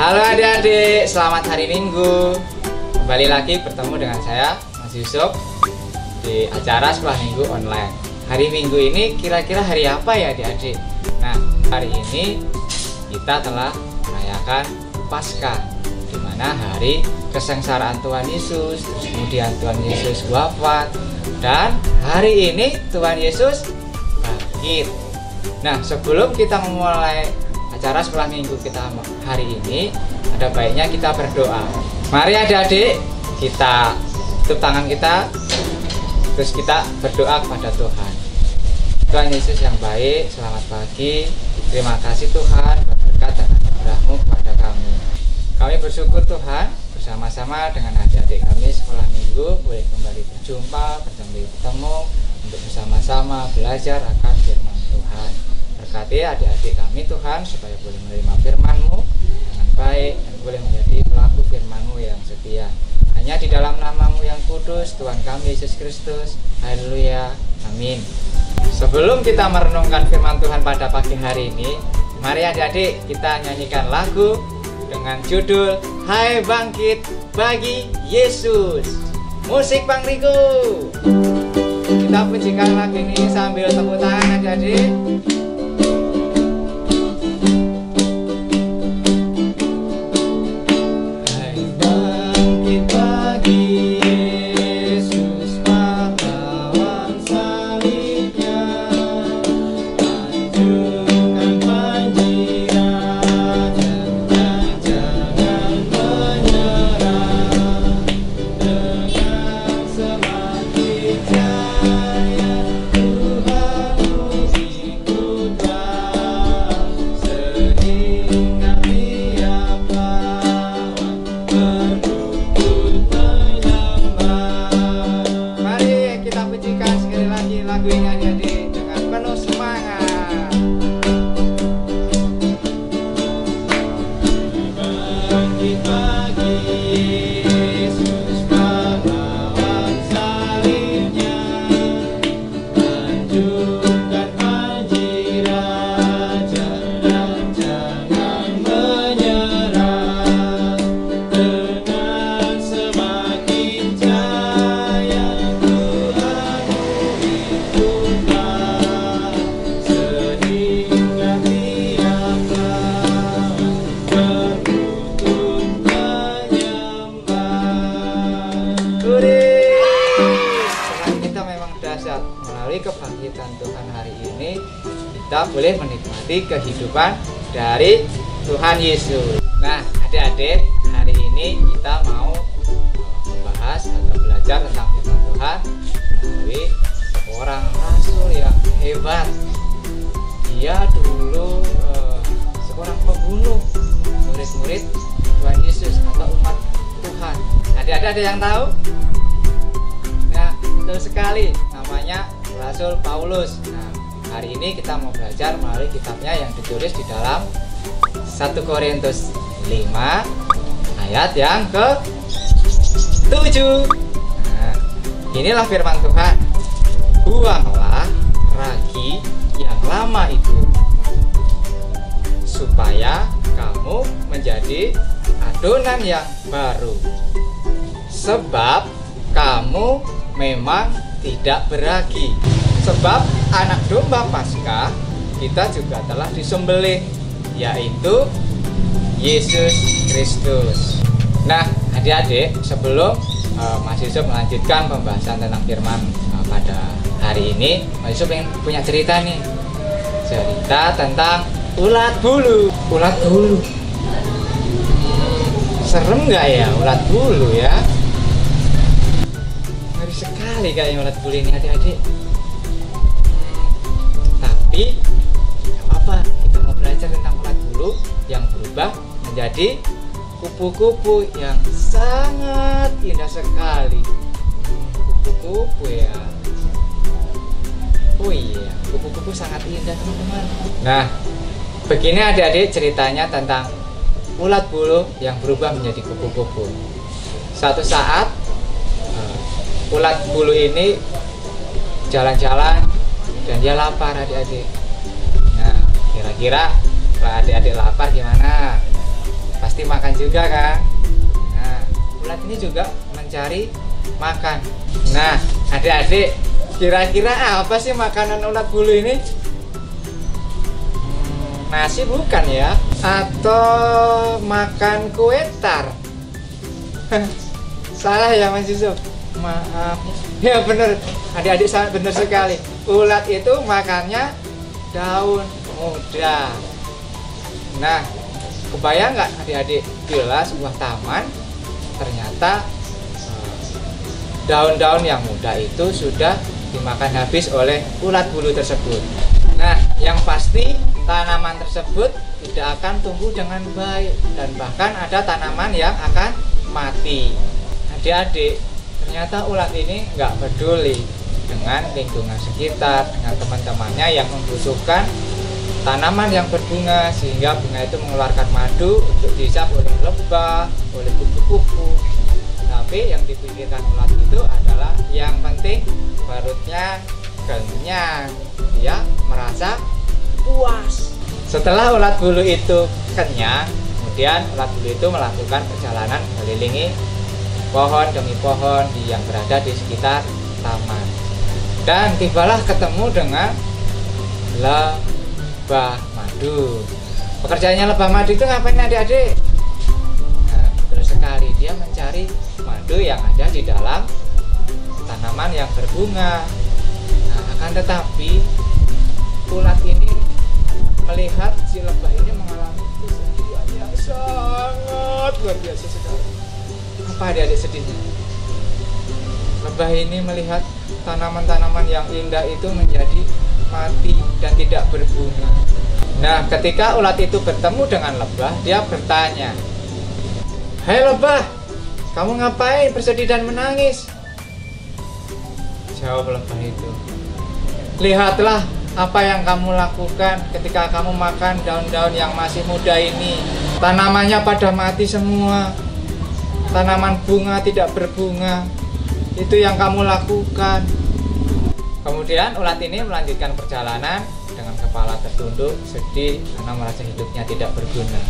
Halo adik-adik, selamat hari Minggu. Kembali lagi bertemu dengan saya, Mas Yusuf, di acara Sekolah Minggu Online. Hari Minggu ini kira-kira hari apa ya adik-adik? Nah, hari ini kita telah merayakan Paskah, di mana hari kesengsaraan Tuhan Yesus, kemudian Tuhan Yesus wafat, dan hari ini Tuhan Yesus bangkit. Nah, sebelum kita memulai acara Sekolah Minggu kita hari ini, ada baiknya kita berdoa. Mari adik-adik, kita tutup tangan kita, terus kita berdoa kepada Tuhan. Tuhan Yesus yang baik, selamat pagi. Terima kasih Tuhan berkat dan anugerah-Mu kepada kami. Kami bersyukur Tuhan, bersama-sama dengan adik-adik kami Sekolah Minggu boleh kembali berjumpa, bertemu untuk bersama-sama belajar akan firman Tuhan. Berkati adik-adik kami Tuhan, supaya boleh menerima firman-Mu dengan baik dan boleh menjadi pelaku firman-Mu yang setia. Hanya di dalam nama-Mu yang kudus, Tuhan kami Yesus Kristus. Haleluya, amin. Sebelum kita merenungkan firman Tuhan pada pagi hari ini, mari adik-adik kita nyanyikan lagu dengan judul Hai Bangkit Bagi Yesus. Musik Bang Riko. Kita pujikan lagu ini sambil tepuk tangan adik-adik. Melalui kebangkitan Tuhan hari ini, kita boleh menikmati kehidupan dari Tuhan Yesus. Nah, adik-adik, hari ini kita mau membahas atau belajar tentang firman Tuhan melalui seorang rasul yang hebat. Dia dulu seorang pembunuh murid-murid Tuhan Yesus atau umat Tuhan. Adik-adik ada yang tahu? Nah, betul sekali, namanya Rasul Paulus. Nah, hari ini kita mau belajar melalui kitabnya yang ditulis di dalam 1 Korintus 5 ayat yang ke-7. Nah, inilah firman Tuhan. Buanglah ragi yang lama itu, supaya kamu menjadi adonan yang baru. Sebab kamu memang tidak beragi. Sebab anak domba Paskah kita juga telah disembelih, yaitu Yesus Kristus. Nah, adik-adik, sebelum Mas Yusuf melanjutkan pembahasan tentang firman pada hari ini, Mas Yusuf punya cerita nih. Cerita tentang ulat bulu. Ulat bulu. Serem nggak ya ulat bulu ya? Ngeri sekali kayaknya ulat bulu ini adik-adik. Tapi nggak apa-apa, kita mau belajar tentang ulat bulu yang berubah menjadi kupu-kupu yang sangat indah sekali. Kupu-kupu ya. Oh iya, kupu-kupu sangat indah teman-teman. Nah, begini adik-adik ceritanya tentang ulat bulu yang berubah menjadi kupu-kupu. Suatu saat ulat bulu ini jalan-jalan dan dia lapar adik-adik. Nah, kira-kira kalau adik-adik lapar gimana? Pasti pasti makan juga kan. Nah, ulat ini juga mencari makan. Nah, adik-adik, kira-kira apa sih makanan ulat bulu ini? Nasi bukan ya? Atau makan kue tar? Salah ya Mas Yusuf? Maaf. Ya bener, adik-adik sangat bener sekali. Ulat itu makannya daun muda. Nah, kebayang nggak adik-adik bila sebuah taman ternyata daun-daun yang muda itu sudah dimakan habis oleh ulat bulu tersebut. Nah, yang pasti tanaman tersebut tidak akan tumbuh dengan baik dan bahkan ada tanaman yang akan mati. Adik-adik, ternyata ulat ini nggak peduli dengan lingkungan sekitar, dengan teman-temannya yang membutuhkan tanaman yang berbunga sehingga bunga itu mengeluarkan madu untuk dihisap oleh lebah, oleh kupu-kupu. Tapi yang dipikirkan ulat itu adalah yang penting perutnya kenyang, dia merasa puas. Setelah ulat bulu itu kenyang, kemudian ulat bulu itu melakukan perjalanan mengelilingi pohon demi pohon yang berada di sekitar taman. Dan tibalah ketemu dengan lebah madu. Pekerjaannya lebah madu itu ngapain adik-adik? Nah, betul sekali, dia mencari madu yang ada di dalam tanaman yang berbunga. Nah, akan tetapi ulat ini melihat si lebah ini mengalami kesedihan yang sangat luar biasa sekali. Apa adik-adik sedihnya? Lebah ini melihat tanaman-tanaman yang indah itu menjadi mati dan tidak berbunga. Nah, ketika ulat itu bertemu dengan lebah, dia bertanya, "Hai lebah, kamu ngapain bersedih dan menangis?" Jawab lebah itu, "Lihatlah apa yang kamu lakukan ketika kamu makan daun-daun yang masih muda ini. Tanamannya pada mati semua. Tanaman bunga tidak berbunga. Itu yang kamu lakukan." Kemudian ulat ini melanjutkan perjalanan dengan kepala tertunduk, sedih karena merasa hidupnya tidak berguna.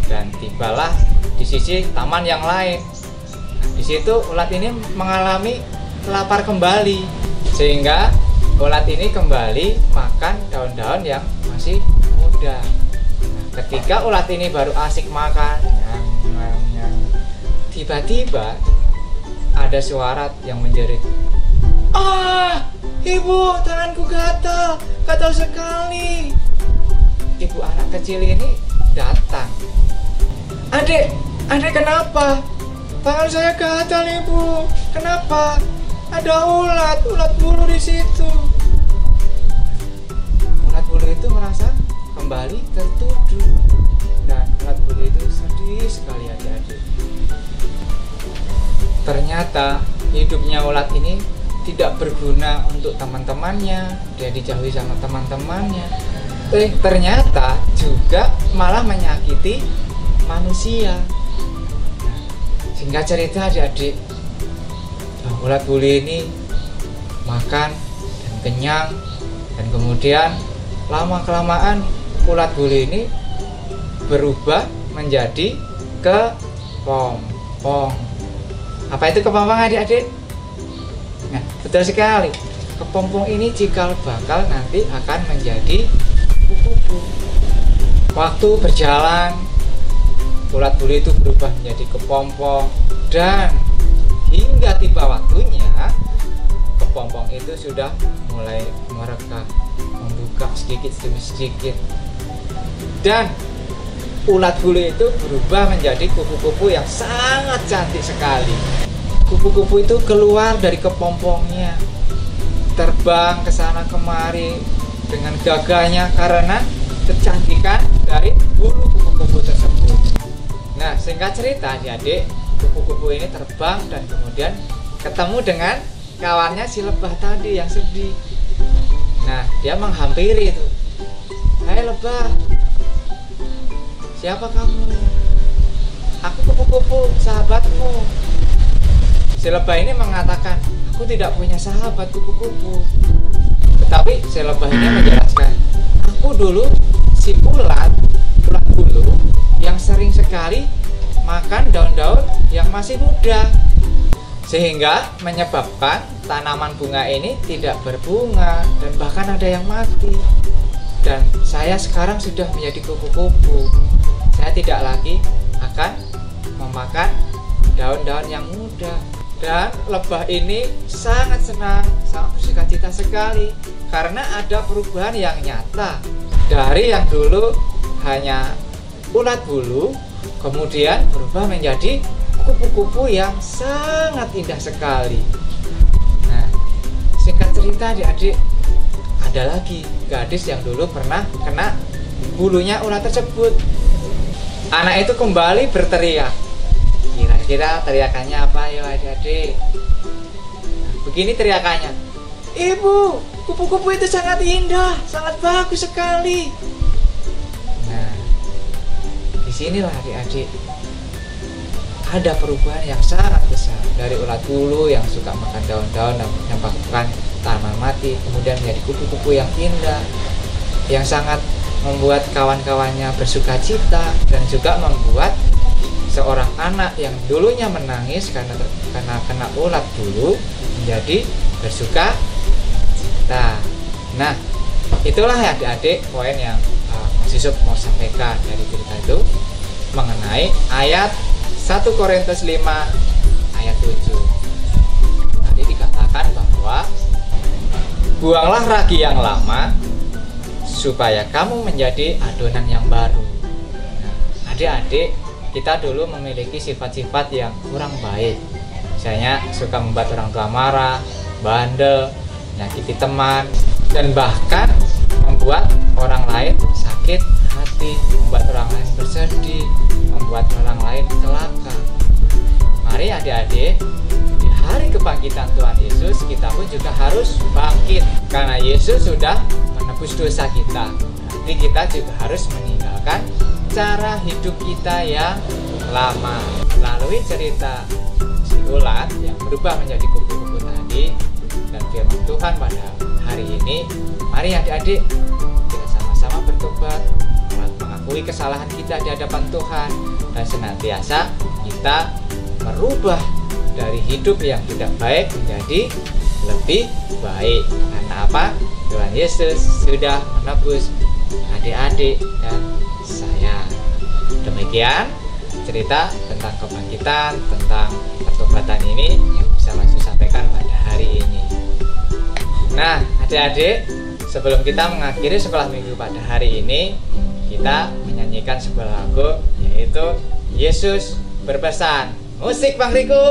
Dan tibalah di sisi taman yang lain. Nah, di situ ulat ini mengalami lapar kembali, sehingga ulat ini kembali makan daun-daun yang masih muda. Nah, ketika ulat ini baru asik makan, tiba-tiba ada suara yang menjerit, "Ah, ibu, tanganku gatal, gatal sekali." Ibu anak kecil ini datang. Adik kenapa? Tangan saya gatal ibu. Kenapa? Ada ulat bulu di situ. Ulat bulu itu merasa kembali tertuduh dan ulat bulu itu sedih sekali adik-adik. Ternyata hidupnya ulat ini tidak berguna untuk teman-temannya, dia dijauhi sama teman-temannya. Ternyata juga malah menyakiti manusia. Singkat cerita adik-adik, ulat bulu ini makan dan kenyang, dan kemudian lama-kelamaan ulat bulu ini berubah menjadi kepompong. Apa itu kepompong adik-adik? Nah, betul sekali. Kepompong ini cikal bakal nanti akan menjadi kupu-kupu. Waktu berjalan, ulat bulu itu berubah menjadi kepompong, dan hingga tiba waktunya kepompong itu sudah mulai mereka membuka sedikit demi sedikit, dan ulat bulu itu berubah menjadi kupu-kupu yang sangat cantik sekali. Kupu-kupu itu keluar dari kepompongnya, terbang ke sana kemari dengan gagahnya karena kecantikan dari bulu kupu-kupu tersebut. Nah, singkat cerita adik-adik, kupu-kupu ini terbang dan kemudian ketemu dengan kawannya si lebah tadi yang sedih. Nah, dia menghampiri itu. "Hai lebah, siapa kamu?" "Aku kupu-kupu, sahabatmu." Si lebah ini mengatakan, "Aku tidak punya sahabat kupu-kupu." Tetapi si lebah ini menjelaskan, "Aku dulu si ulat bulu yang sering sekali makan daun-daun yang masih muda, sehingga menyebabkan tanaman bunga ini tidak berbunga dan bahkan ada yang mati. Dan saya sekarang sudah menjadi kupu-kupu. Saya tidak lagi akan memakan daun-daun yang muda. Dan lebah ini sangat senang, sangat bersukacita sekali karena ada perubahan yang nyata. Dari yang dulu hanya ulat bulu, kemudian berubah menjadi kupu-kupu yang sangat indah sekali. Nah, singkat cerita adik-adik, ada lagi gadis yang dulu pernah kena bulunya ulat tersebut. Anak itu kembali berteriak. Kira-kira teriakannya apa ya adik-adik? Nah, begini teriakannya. Ibu, kupu-kupu itu sangat indah, sangat bagus sekali. Nah, disinilah adik-adik ada perubahan yang sangat besar dari ulat bulu yang suka makan daun-daun dan menyebabkan tanaman mati, kemudian menjadi kupu-kupu yang indah, yang sangat membuat kawan-kawannya bersuka cita, dan juga membuat seorang anak yang dulunya menangis karena kena ulat bulu menjadi bersuka cita. Nah, itulah ya adik-adik poin yang Mas Yusuf mau sampaikan dari cerita itu mengenai ayat 1 Korintus 5 ayat 7. Tadi dikatakan bahwa buanglah ragi yang lama supaya kamu menjadi adonan yang baru. Nah, adik-adik, kita dulu memiliki sifat-sifat yang kurang baik. Misalnya suka membuat orang tua marah, bandel, menyakiti teman, dan bahkan membuat orang lain sakit hati, membuat orang lain bersedih, membuat orang lain celaka. Mari adik-adik, di hari kebangkitan Tuhan Yesus, kita pun juga harus bangkit karena Yesus sudah menebus dosa kita. Nanti kita juga harus meninggalkan cara hidup kita yang lama. Melalui cerita si ulat yang berubah menjadi kupu-kupu tadi dan firman Tuhan pada hari ini, mari adik-adik kita sama-sama bertobat, mengakui kesalahan kita di hadapan Tuhan, dan senantiasa kita merubah dari hidup yang tidak baik menjadi lebih baik. Karena apa? Tuhan Yesus sudah menebus adik-adik dan saya. Demikian cerita tentang kebangkitan, tentang pertobatan ini yang bisa Mas sampaikan pada hari ini. Nah, adik-adik, sebelum kita mengakhiri sekolah minggu pada hari ini, kita menyanyikan sebuah lagu, yaitu Yesus Berpesan. Musik Bang Riko.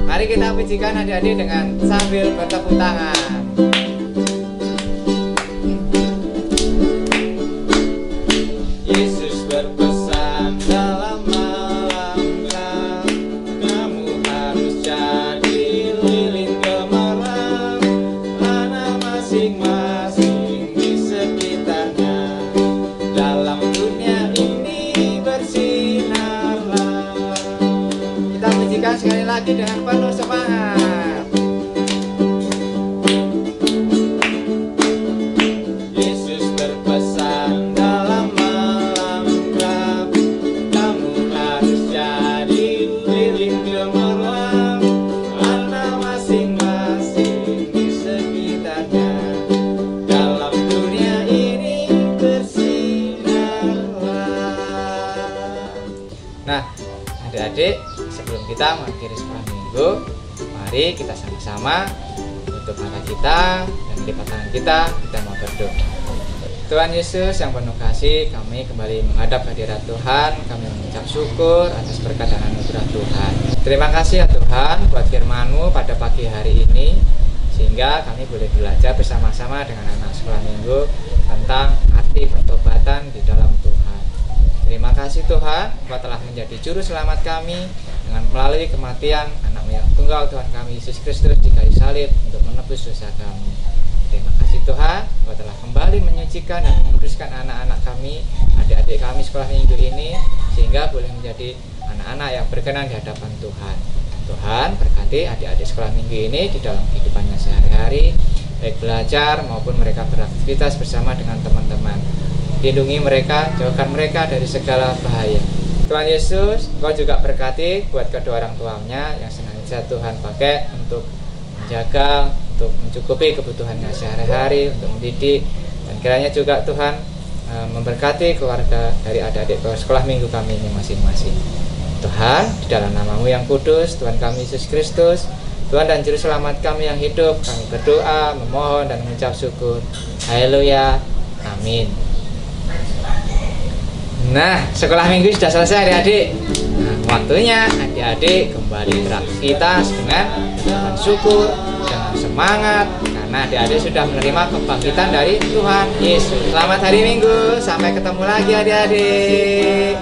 Mari kita pujikan adik-adik dengan sambil bertepuk tangan. Yesus berpesan dalam malam gelap, kamu harus jadi lilin gemerlap, anak masing-masing di sekitarnya, dalam dunia ini bersinarlah. Kita pujikan sekali lagi dengan penuh semangat. Yesus berpesan dalam malam gelap, kamu harus jadi lilin gemerlap, anak masing-masing di sekitarnya, dalam dunia ini bersinarlah. Nah, adik-adik, sebelum kita mengakhiri sekolah minggu, mari kita sama-sama tutup mata kita dan lipat tangan kita mau berdoa. Tuhan Yesus yang penuh kasih, kami kembali menghadap hadirat Tuhan. Kami mengucap syukur atas berkat dan anugerah Tuhan. Terima kasih ya Tuhan buat firman-Mu pada pagi hari ini, sehingga kami boleh belajar bersama-sama dengan anak sekolah minggu tentang arti pertobatan di dalam Tuhan. Terima kasih Tuhan, Engkau telah menjadi juru selamat kami dengan melalui kematian anak-Mu yang tunggal Tuhan kami Yesus Kristus di kayu salib untuk menebus dosa kami. Terima kasih Tuhan, Engkau telah kembali menyucikan dan menguduskan anak-anak kami, adik-adik kami sekolah minggu ini, sehingga boleh menjadi anak-anak yang berkenan di hadapan Tuhan. Tuhan berkati adik-adik sekolah minggu ini di dalam kehidupannya sehari-hari, baik belajar maupun mereka beraktivitas bersama dengan teman-teman. Lindungi mereka, jauhkan mereka dari segala bahaya. Tuhan Yesus, Engkau juga berkati buat kedua orang tuanya yang sengaja Tuhan pakai untuk menjaga, untuk mencukupi kebutuhannya sehari-hari, untuk mendidik. Dan kiranya juga Tuhan memberkati keluarga dari adik-adik sekolah minggu kami ini masing-masing. Tuhan, di dalam nama-Mu yang kudus, Tuhan kami Yesus Kristus, Tuhan dan Juru Selamat kami yang hidup, kami berdoa, memohon dan mengucap syukur. Haleluya, amin. Nah, sekolah minggu sudah selesai adik-adik. Nah, waktunya adik-adik kembali beraktivitas dengan syukur, dengan semangat, karena adik-adik sudah menerima kebangkitan dari Tuhan Yesus. Selamat hari Minggu, sampai ketemu lagi adik-adik.